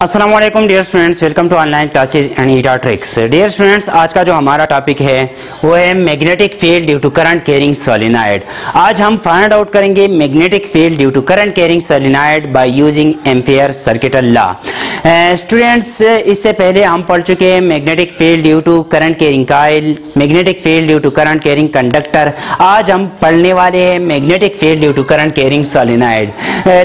अस्सलामुअलैकुम dear students, welcome to online classes and eta tricks. Dear students, आज का जो हमारा टॉपिक है वो है magnetic field due to current carrying solenoid. आज हम फाइंड आउट करेंगे magnetic field due to current carrying solenoid by using Ampere circuit law. Students, इससे पहले हम पढ़ चुके हैं magnetic field due to current carrying coil, magnetic field due to current carrying conductor. आज हम पढ़ने वाले हैं magnetic field due to current carrying solenoid.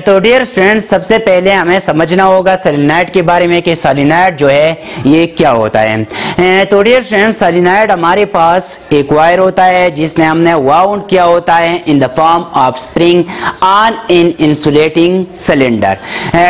तो डियर स्टूडेंट्स, सबसे पहले हमें समझना होगा सोलेनॉइड के बारे में कि सोलेनॉइड जो है ये क्या होता है। तो डियर स्टूडेंट्स, सोलेनॉइड हमारे पास एक वायर होता है जिसमें हमने वाउंड किया होता है in the form of spring on in insulating cylinder.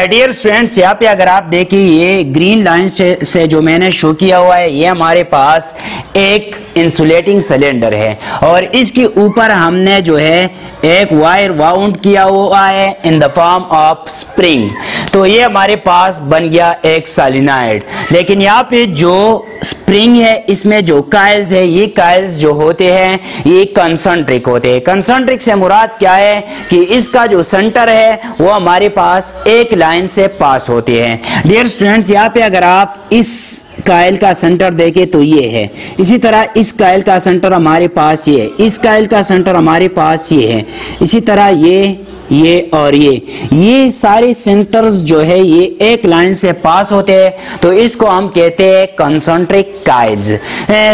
Dear students, यहाँ पे अगर आप देखिए ये ग्रीन लाइन से जो मैंने शो किया हुआ है ये हमारे पास एक इंसुलेटिंग सिलेंडर है और इसके ऊपर हमने जो है एक वायर वाउंड किया हुआ है in the form of spring. तो ये हमारे पास बन गया एक सोलेनॉइड। लेकिन यहाँ पे जो स्प्रिंग है इसमें जो कॉइल्स है ये कॉइल्स जो होते हैं ये कंसंट्रिक होते हैं। कंसंट्रिक से मुराद क्या है कि इसका जो सेंटर है वो हमारे पास एक लाइन से पास होते हैं। डियर स्टूडेंट्स, यहाँ पे अगर आप इस कॉइल का सेंटर देखें तो ये है, इसी तरह इस कॉइल का सेंटर हमारे पास ये है, इस कॉइल का सेंटर हमारे पास ये है, इसी तरह ये और ये सारे सेंटर्स जो है ये एक लाइन से पास होते हैं, तो इसको हम कहते हैं concentric coils.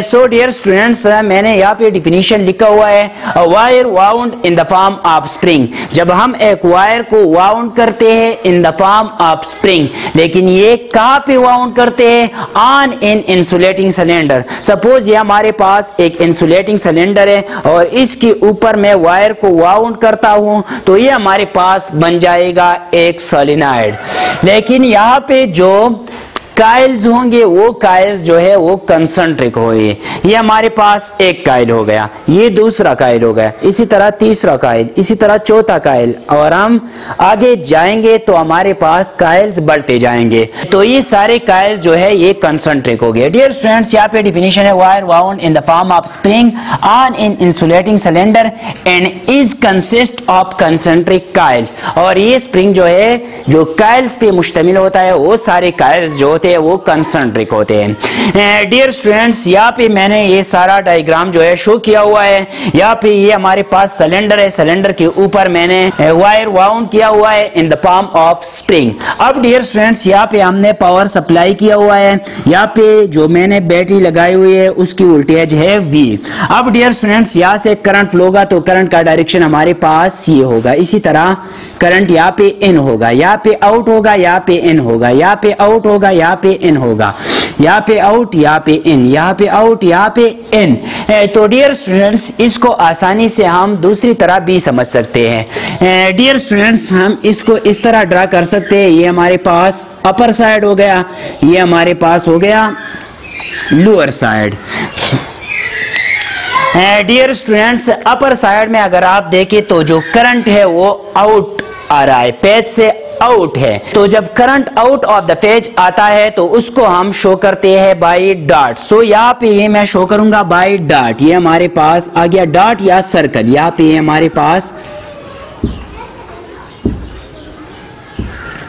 So dear students, मैंने यहाँ पे डिफिनीशन लिखा हुआ है, wire wound in the form of spring. जब हम एक वायर को वाउंड करते हैं इन द फॉर्म ऑफ स्प्रिंग, लेकिन ये कहाँ पे वाउंड करते हैं? On in insulating cylinder. Suppose ये हमारे पास एक इंसुलेटिंग सिलेंडर है और इसके ऊपर मैं वायर को वाउंड करता हूं तो ये हमारे पास बन जाएगा एक सोलेनॉइड। लेकिन यहां पे जो कॉइल्स होंगे वो कॉइल्स जो है वो कंसंट्रिक होंगे। ये हमारे पास एक कॉइल हो गया, ये दूसरा कॉइल हो गया, इसी तरह तीसरा कॉइल, इसी तरह चौथा कॉइल, और हम आगे जाएंगे तो हमारे पास कॉइल्स बढ़ते जाएंगे। तो ये सारे कॉइल जो है ये कंसंट्रिक हो गए। डियर स्टूडेंट्स, यहाँ पे डिफिनीशन है wire wound in the form of spring on in insulating cylinder and is consist of concentric coils. और ये स्प्रिंग जो है जो कॉइल्स पे मुश्तमिल होता है वो सारे कॉइल्स जो वो कंसंट्रिक होते हैं। डियर स्टूडेंट्स, यहाँ पे मैंने ये सारा डायग्राम जो है शो किया हुआ है। यहाँ पे ये हमारे पास सिलेंडर है, सिलेंडर के ऊपर मैंने वायर वाउंड किया हुआ है in the form of spring. अब डियर स्टूडेंट्स, यहाँ पे हमने पावर सप्लाई किया हुआ है, यहाँ पे जो मैंने बैटरी लगाई हुई है उसकी वोल्टेज है V। अब डियर स्टूडेंट्स, यहाँ से करंट फ्लो होगा तो करंट का डायरेक्शन हमारे पास ये होगा, इसी तरह करंट यहाँ पे इन होगा, यहाँ पे आउट होगा, यहाँ पे इन होगा, यहाँ पे आउट होगा, यहाँ पे इन होगा, यहाँ पे आउट, यहाँ पे इन, यहाँ पे आउट, यहाँ पे इन। तो डियर स्टूडेंट्स, इसको आसानी से हम दूसरी तरह भी समझ सकते हैं। डियर स्टूडेंट्स, हम इसको इस तरह ड्रा कर सकते हैं, ये हमारे पास अपर साइड हो गया, ये हमारे पास हो गया lower side. Dear students, upper side में अगर आप देखें तो जो करंट है वो आउट आ रहा है, पेज से आउट है। तो जब current out of the page आता है तो उसको हम शो करते हैं बाय डॉट। सो यहाँ पे ये मैं शो करूंगा बाय डॉट, ये हमारे पास आ गया डॉट या सर्कल। यहाँ पे ये हमारे पास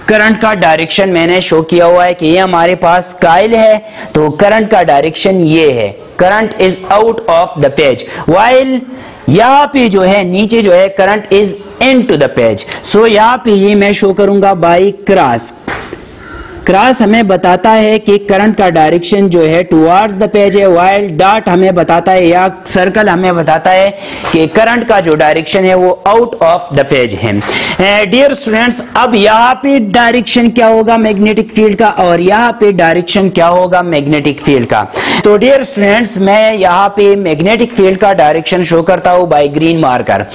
करंट का डायरेक्शन मैंने शो किया हुआ है कि ये हमारे पास कॉइल है तो करंट का डायरेक्शन ये है, current is out of the page. While यहाँ पे जो है नीचे जो है current is into the page. So यहाँ पे ये मैं शो करूंगा बाई क्रॉस। क्रॉस हमें बताता है कि करंट का डायरेक्शन जो है टुवर्ड्स द पेज है, वाइल डॉट हमें बताता है या सर्कल हमें बताता है कि करंट का जो डायरेक्शन है वो आउट ऑफ द पेज है। डियर स्टूडेंट्स, अब यहाँ पे डायरेक्शन क्या होगा मैग्नेटिक फील्ड का और यहाँ पे डायरेक्शन क्या होगा मैग्नेटिक फील्ड का। तो डियर स्टूडेंट्स, मैं यहाँ पे मैग्नेटिक फील्ड का डायरेक्शन शो करता हूँ by green marker.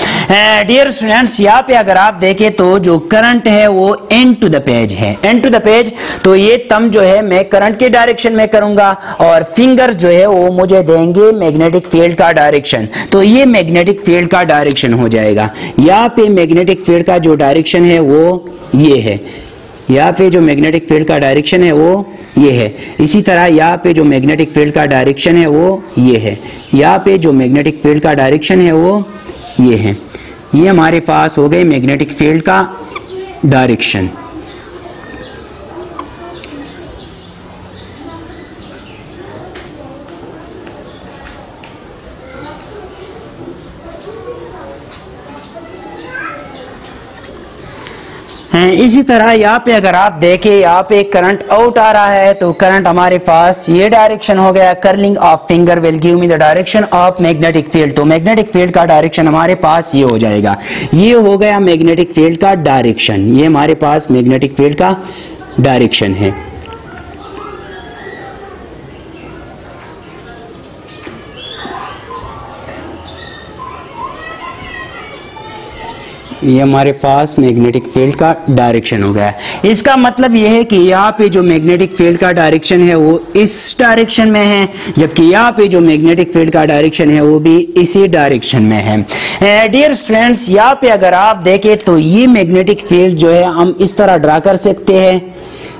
Dear students, यहाँ पे अगर आप देखें तो जो करंट है वो इन टू द पेज है, इन टू द पेज। तो ये थंब जो है मैं करंट के डायरेक्शन में करूंगा और फिंगर जो है वो मुझे देंगे मैग्नेटिक फील्ड का डायरेक्शन। तो ये मैग्नेटिक फील्ड का डायरेक्शन हो जाएगा। यहाँ पे मैग्नेटिक फील्ड का जो डायरेक्शन है वो ये है, यहाँ पे जो मैग्नेटिक फील्ड का डायरेक्शन है वो ये है, इसी तरह यहाँ पे जो मैग्नेटिक फील्ड का डायरेक्शन है वो ये है, यहाँ पे जो मैग्नेटिक फील्ड का डायरेक्शन है वो ये है। ये हमारे पास हो गए मैग्नेटिक फील्ड का डायरेक्शन। इसी तरह यहाँ पे अगर आप देखें, यहाँ पे करंट आउट आ रहा है तो करंट हमारे पास ये डायरेक्शन हो गया, curling of finger will give me the direction of magnetic field. तो मैग्नेटिक फील्ड का डायरेक्शन हमारे पास ये हो जाएगा, ये हो गया मैग्नेटिक फील्ड का डायरेक्शन, ये हमारे पास मैग्नेटिक फील्ड का डायरेक्शन है। ये हमारे पास मैग्नेटिक फील्ड का डायरेक्शन हो गया। इसका मतलब ये है कि यहाँ पे जो मैग्नेटिक फील्ड का डायरेक्शन है वो इस डायरेक्शन में है, जबकि यहाँ पे जो मैग्नेटिक फील्ड का डायरेक्शन है वो भी इसी डायरेक्शन में है। डियर स्टूडेंट्स, यहाँ पे अगर आप देखें तो ये मैग्नेटिक फील्ड जो है हम इस तरह ड्रा कर सकते हैं,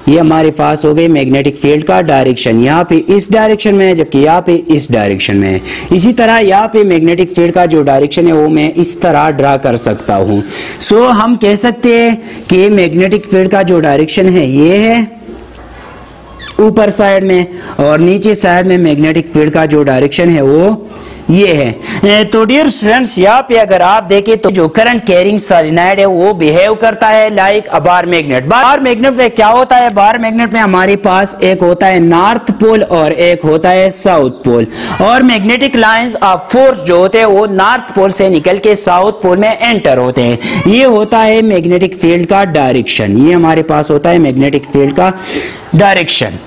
ये हमारे पास हो गई मैग्नेटिक फील्ड का डायरेक्शन, यहाँ पे इस डायरेक्शन में है जबकि यहाँ पे इस डायरेक्शन में है। इसी तरह यहाँ पे मैग्नेटिक फील्ड का जो डायरेक्शन है वो मैं इस तरह ड्रा कर सकता हूँ। सो हम कह सकते हैं कि मैग्नेटिक फील्ड का जो डायरेक्शन है ये है ऊपर साइड में, और नीचे साइड में मैग्नेटिक फील्ड का जो डायरेक्शन है वो ये है। तो डियर स्टूडेंट्स, यहाँ पे अगर आप देखें तो जो करंट कैरिंग सोलेनॉइड है वो बिहेव करता है लाइक अ बार मैग्नेट। बार मैग्नेट में क्या होता है, बार मैग्नेट में हमारे पास एक होता है नॉर्थ पोल और एक होता है साउथ पोल, और मैग्नेटिक लाइंस ऑफ फोर्स जो होते हैं वो नॉर्थ पोल से निकल के साउथ पोल में एंटर होते हैं। ये होता है मैग्नेटिक फील्ड का डायरेक्शन, ये हमारे पास होता है मैग्नेटिक फील्ड का डायरेक्शन।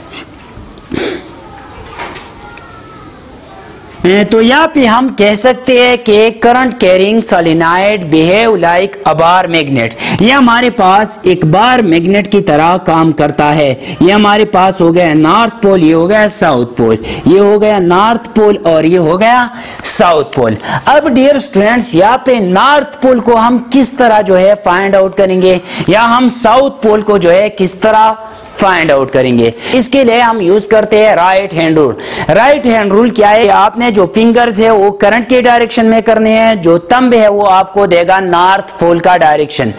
तो यहाँ पे हम कह सकते हैं कि current carrying solenoid behave like अ बार मैग्नेट। ये हमारे पास एक बार मैग्नेट की तरह काम करता है। ये हमारे पास हो गया नॉर्थ पोल, ये हो गया साउथ पोल, ये हो गया नॉर्थ पोल और ये हो गया साउथ पोल। अब डियर स्टूडेंट्स, यहाँ पे नॉर्थ पोल को हम किस तरह जो है फाइंड आउट करेंगे, या हम साउथ पोल को जो है किस तरह फाइंड आउट करेंगे, इसके लिए हम यूज करते हैं right hand rule. Right hand rule क्या है, आपने जो फिंगर्स है वो करंट के डायरेक्शन में करने हैं, जो थंब है वो आपको देगा नॉर्थ पोल का डायरेक्शन।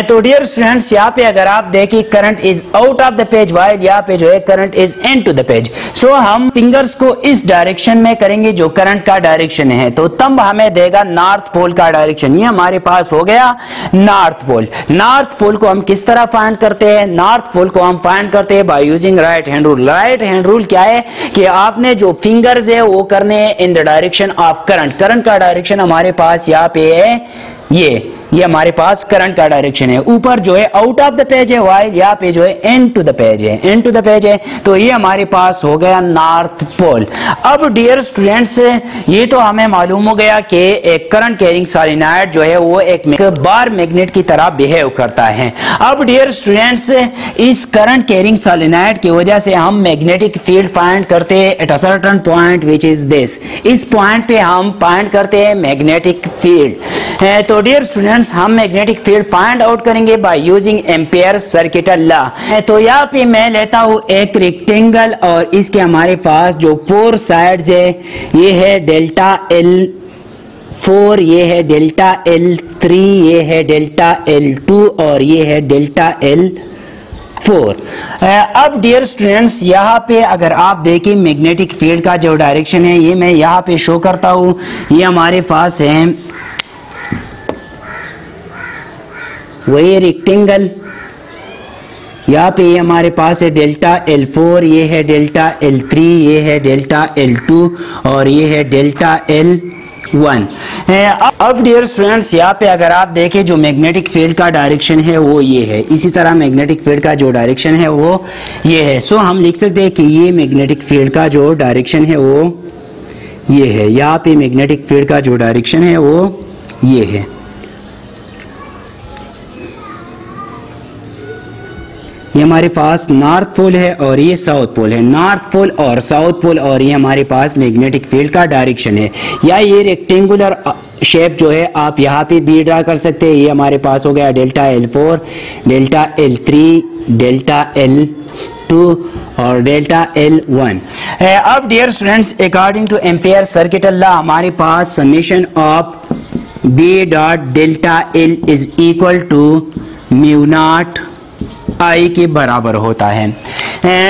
तो डियर स्टूडेंट्स, यहाँ पे अगर आप देखिए current is out of the page while यहाँ पे जो है current is into the page. So हम फिंगर्स को इस डायरेक्शन में करेंगे जो करंट का डायरेक्शन है, तो थंब हमें देगा नॉर्थ पोल का डायरेक्शन। ये हमारे पास हो गया नॉर्थ पोल। नॉर्थ पोल को हम किस तरह फाइंड करते हैं, नॉर्थ पोल को हम फाइंड करते हैं by using right hand rule. Right hand rule क्या है कि आपने जो फिंगर्स है वो करने हैं in the direction of current. Current का डायरेक्शन हमारे पास यहाँ पे है, ये हमारे पास करंट का डायरेक्शन है। ऊपर जो है आउट ऑफ द पेज है, वाइल यहाँ पे जो है इनटू द पेज है, इनटू द पेज है। तो ये हमारे पास हो गया नॉर्थ पोल। अब डियर स्टूडेंट्स, ये तो हमें मालूम हो गया कि एक करंट कैरिंग सोलेनॉइड जो है वो एक बार मैग्नेट की तरह बिहेव करता है। अब डियर स्टूडेंट्स, इस करंट कैरिंग सोलेनॉइड की वजह से हम मैग्नेटिक फील्ड फाइंड करते हैं at a certain point which is this. इस पॉइंट पे हम फाइंड करते हैं मैग्नेटिक फील्ड। तो डियर स्टूडेंट्स, हम मैग्नेटिक फील्ड फाइंड आउट करेंगे bye using ampere circuital law. तो यहाँ पे मैं लेता हूं एक रेक्टेंगल और इसके हमारे पास जो फोर साइड्स है, ये है डेल्टा L4, ये है डेल्टा L3, ये है डेल्टा L2 और ये है डेल्टा L4। अब डियर स्टूडेंट्स, यहाँ पे अगर आप देखें मैग्नेटिक फील्ड का जो डायरेक्शन है ये मैं यहाँ पे शो करता हूँ। ये हमारे पास है वही रेक्टेंगल, यहाँ पे ये हमारे पास है डेल्टा L4, ये है डेल्टा L3, ये है डेल्टा L2 और ये है डेल्टा L1। अब डियर स्टूडेंट्स, यहाँ पे अगर आप देखें जो मैग्नेटिक फील्ड का डायरेक्शन है वो ये है, इसी तरह मैग्नेटिक फील्ड का जो डायरेक्शन है वो ये है। सो हम लिख सकते हैं कि ये मैग्नेटिक फील्ड का जो डायरेक्शन है वो ये है। यहाँ पे मैग्नेटिक फील्ड का जो डायरेक्शन है वो ये है। ये हमारे पास नॉर्थ पोल है और ये साउथ पोल है, नॉर्थ पोल और साउथ पोल, और ये हमारे पास मैग्नेटिक फील्ड का डायरेक्शन है। या ये रेक्टेंगुलर शेप जो है आप यहाँ पे भी ड्रा कर सकते हैं। ये हमारे पास हो गया delta L4, delta L3, delta L2 और डेल्टा L1। अब dear students, according to ampere circuital law हमारे पास summation of B dot delta L is equal to mu naught I के बराबर होता है।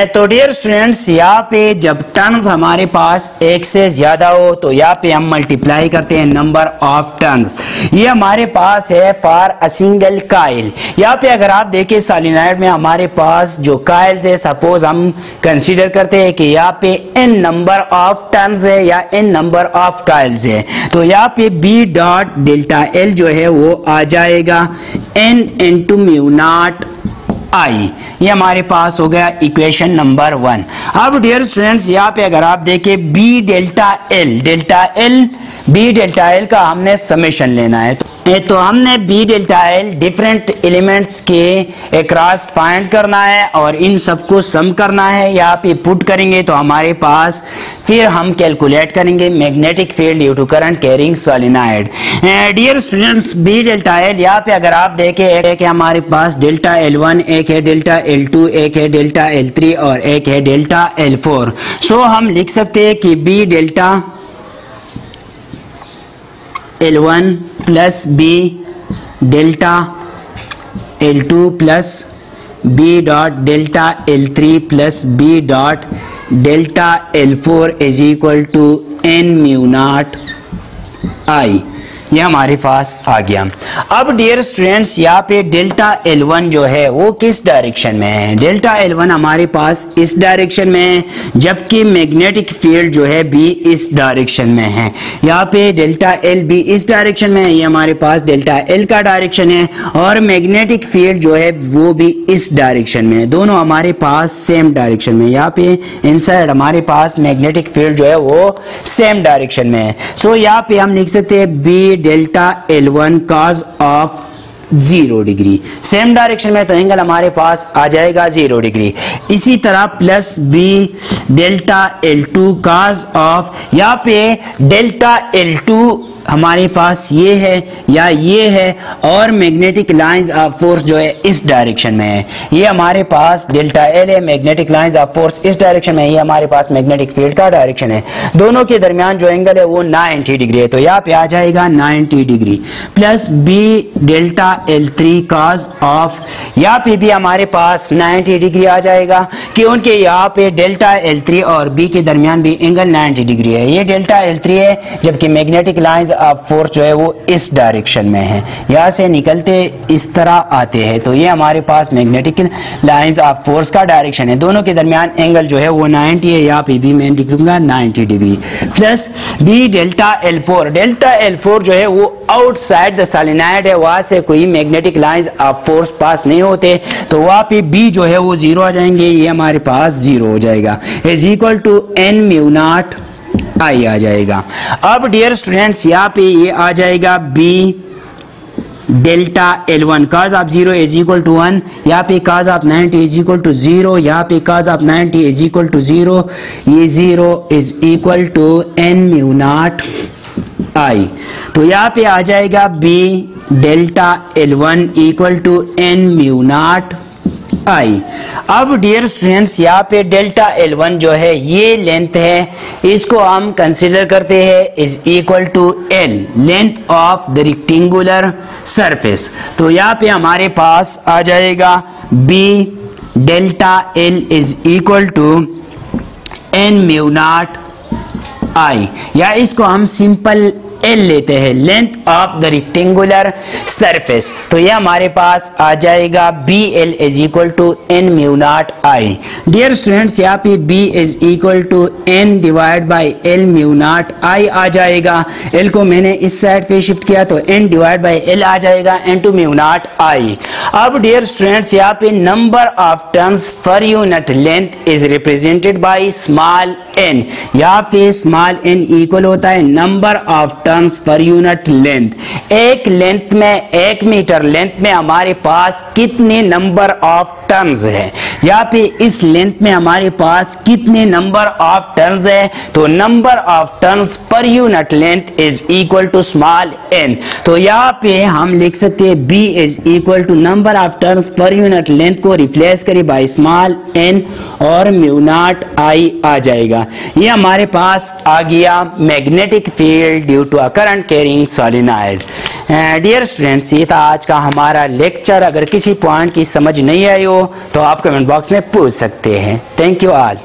तो डियर स्टूडेंट्स, यहाँ पे जब टर्न्स हमारे पास एक से ज्यादा हो तो यहाँ पे हम मल्टीप्लाई करते हैं नंबर ऑफ टर्न्स। ये हमारे पास है फॉर अ सिंगल काइल। यहाँ पे अगर आप देखें सोलेनॉइड में हमारे पास जो काइल्स है, सपोज हम कंसीडर करते हैं कि यहाँ पे n नंबर ऑफ टर्न्स है या n नंबर ऑफ काइल्स है, तो यहाँ पे b डॉट डेल्टा एल जो है वो आ जाएगा n into mu naught I. ये हमारे पास हो गया इक्वेशन नंबर 1। अब डियर स्टूडेंट्स, यहाँ पे अगर आप देखें B delta L B delta L का हमने समेशन लेना है, तो हमने B delta L different elements के अक्रॉस फाइंड करना है और इन सबको सम करना है। यहाँ पे पुट करेंगे तो हमारे पास फिर हम कैलकुलेट करेंगे magnetic field due to current carrying solenoid. Dear students, B delta L यहाँ पे अगर आप देखें, एक है हमारे पास डेल्टा L1, एक है डेल्टा L2, एक है डेल्टा L3 और एक है डेल्टा L4। सो हम लिख सकते हैं कि B delta L1 plus B delta L2 plus B dot delta L3 plus B dot delta L4 is equal to n mu naught I. ये हमारे पास आ गया। अब डियर स्टूडेंट्स, यहाँ पे डेल्टा L1 जो है वो किस डायरेक्शन में है? डेल्टा L1 हमारे पास इस डायरेक्शन में है, जबकि मैग्नेटिक फील्ड जो है भी इस डायरेक्शन में है। यहाँ पे डेल्टा L भी इस डायरेक्शन में है, ये हमारे पास डेल्टा L का डायरेक्शन है, और मैग्नेटिक फील्ड जो है वो भी इस डायरेक्शन में है। दोनों हमारे पास सेम डायरेक्शन में। यहाँ पे इनसाइड हमारे पास मैग्नेटिक फील्ड जो है वो सेम डायरेक्शन में है। सो यहाँ पे हम लिख सकते हैं B delta L1 cos of 0 degree. Same direction में तो एंगल हमारे पास आ जाएगा 0 डिग्री। इसी तरह plus B delta L2 cos of, यहाँ पे डेल्टा L2 हमारे पास ये है या ये है, और मैग्नेटिक लाइंस ऑफ फोर्स जो है इस डायरेक्शन में है। ये हमारे पास डेल्टा एल है, मैग्नेटिक लाइंस ऑफ फोर्स इस डायरेक्शन में है, ये हमारे पास मैग्नेटिक फील्ड का डायरेक्शन है। दोनों के दरमियान जो एंगल है वो 90 डिग्री है, तो यहाँ पे आ जाएगा 90 degree. Plus B delta L3 cos of, यहाँ पे भी हमारे पास 90 डिग्री आ जाएगा, क्योंकि यहाँ पे डेल्टा L3 और बी के दरमियान भी एंगल 90 डिग्री है। ये डेल्टा L3 है, जबकि मैग्नेटिक लाइंस ऑफ फोर्स जो है वो इस डायरेक्शन में है। यहाँ से निकलते इस तरह आते हैं, तो ये हमारे पास मैग्नेटिक लाइंस ऑफ फोर्स का डायरेक्शन है। दोनों के दरमियान एंगल जो है वो 90 है, यहाँ पे भी मैं लिखूंगा 90 degree. Plus B delta L4 जो है वो आउटसाइड द सोलेनॉइड है, वहां से कोई magnetic lines of force pass नहीं होते, तो वहां पे बी जो है वो 0 आ जाएंगे, ये हमारे पास 0 हो जाएगा, is equal to n mu naught I आ जाएगा। अब डियर स्टूडेंट्स, यहाँ पे ये आ जाएगा B delta L1 cos of 0 is equal to 1, यहाँ पे cos of 90 is equal to 0, यहाँ पे cos of 90 is equal to 0, ये 0 is equal to n mu naught I. तो यहाँ पे आ जाएगा B delta L1 equal to n mu naught आई। अब डियर स्टूडेंट्स, यहाँ पे डेल्टा L1 जो है ये लेंथ है, इसको हम कंसीडर करते हैं is equal to L, length of the rectangular surface. तो यहाँ पे हमारे पास आ जाएगा B delta L is equal to n mu naught I, या इसको हम सिंपल L लेते हैं, length of the rectangular surface. तो ये हमारे पास आ जाएगा BL is equal to n mu naught I. Dear students, यहाँ पे B is equal to n divide by L mu naught I आ जाएगा। L को मैंने इस साइड पे शिफ्ट किया तो n डिवाइड बाई L आ जाएगा n टू म्यू नॉट आई। अब डियर स्टूडेंट्स, यहाँ पे number of turns per unit length is represented by small n। यहाँ पे स्मॉल n इक्वल होता है number of turns per unit length. एक लेंथ में, 1 मीटर लेंथ में हमारे पास कितने नंबर ऑफ टर्न्स है? यहाँ पे इस लेंथ में हमारे पास कितने नंबर ऑफ टर्न्स है? तो number of turns per unit length is equal to small n। तो यहाँ पे हम लिख सकते हैं b is equal to number of turns per unit length को रिप्लेस करें बाय स्मॉल n और म्यू नॉट आई आ जाएगा। ये हमारे पास आ गया magnetic field due to a current carrying solenoid. Dear students, ये था आज का हमारा लेक्चर। अगर किसी पॉइंट की समझ नहीं आई हो तो आप कमेंट बॉक्स में पूछ सकते हैं। Thank you all.